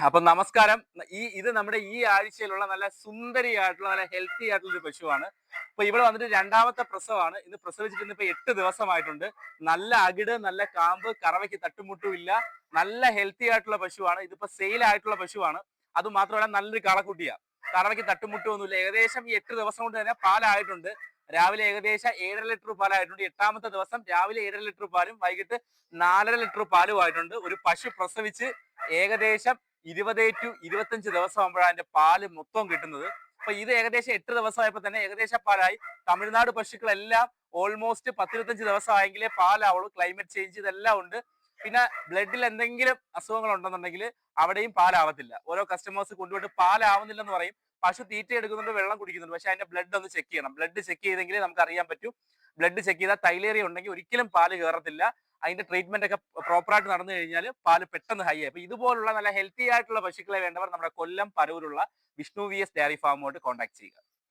അപ്പൊ നമസ്കാരം. ഇത് നമ്മുടെ ഈ ആഴ്ചയിലുള്ള നല്ല സുന്ദരിയായിട്ടുള്ള നല്ല ഹെൽത്തി ആയിട്ടുള്ള ഒരു പശുവാണ്. അപ്പൊ ഇവിടെ വന്നിട്ട് രണ്ടാമത്തെ പ്രസവമാണ്. ഇന്ന് പ്രസവിച്ചിട്ട് ഇന്നിപ്പോ 8 ദിവസമായിട്ടുണ്ട്. നല്ല അകിട്, നല്ല കാമ്പ്, കറവയ്ക്ക് തട്ടുമുട്ടും ഇല്ല. നല്ല ഹെൽത്തി ആയിട്ടുള്ള പശുവാണ്. ഇതിപ്പോ സെയിൽ ആയിട്ടുള്ള പശുവാണ്. അത് മാത്രമല്ല നല്ലൊരു കാളക്കുട്ടിയാ. കറവയ്ക്ക് തട്ടുമുട്ടൊന്നുമില്ല. ഏകദേശം ഈ 8 ദിവസം കൊണ്ട് തന്നെ പാലായിട്ടുണ്ട്. രാവിലെ ഏകദേശം 7.5 ലിറ്റർ പാലായിട്ടുണ്ട്. 8ാമത്തെ ദിവസം രാവിലെ 7.5 ലിറ്റർ പാലും വൈകിട്ട് 4.5 ലിറ്റർ പാലും ആയിട്ടുണ്ട്. ഒരു പശു പ്രസവിച്ച് ഏകദേശം 20 to 25 ദിവസം ആകുമ്പോഴാണ് അതിന്റെ പാല് മൊത്തം കിട്ടുന്നത്. അപ്പൊ ഇത് ഏകദേശം 8 ദിവസമായപ്പോൾ തന്നെ ഏകദേശം പാലായി. തമിഴ്നാട് പശുക്കളെല്ലാം ഓൾമോസ്റ്റ് 10-25 ദിവസം ആയെങ്കിലേ പാലാവുള്ളൂ. ക്ലൈമറ്റ് ചേഞ്ച് ഇതെല്ലാം ഉണ്ട്. പിന്നെ ബ്ലഡിൽ എന്തെങ്കിലും അസുഖങ്ങൾ ഉണ്ടെന്നുണ്ടെങ്കിൽ അവിടെയും പാലാവത്തില്ല. ഓരോ കസ്റ്റമേഴ്സ് കൊണ്ടുപോയിട്ട് പാലാവുന്നില്ലെന്ന് പറയും. പശു തീറ്റ എടുക്കുന്നുണ്ട്, വെള്ളം കുടിക്കുന്നുണ്ട്, പക്ഷെ അതിന്റെ ബ്ലഡ് ഒന്ന് ചെക്ക് ചെയ്യണം. ബ്ലഡ് ചെക്ക് ചെയ്തെങ്കിലേ നമുക്ക് അറിയാൻ പറ്റൂ. ബ്ലഡ് ചെക്ക് ചെയ്താൽ തൈലേറിയ ഉണ്ടെങ്കിൽ ഒരിക്കലും പാല് കയറത്തില്ല. അതിന്റെ ട്രീറ്റ്മെന്റ് ഒക്കെ പ്രോപ്പറായിട്ട് നടന്നു കഴിഞ്ഞാൽ പാല് പെട്ടെന്ന് ഹൈ ആയി. അപ്പൊ ഇതുപോലുള്ള നല്ല ഹെൽത്തി ആയിട്ടുള്ള പശുക്കളെ വേണ്ടവർ നമ്മുടെ കൊല്ലം പരൂരുള്ള വിഷ്ണു വി എസ് ഡയറി ഫാമുമായിട്ട് കോൺടാക്ട് ചെയ്യുക.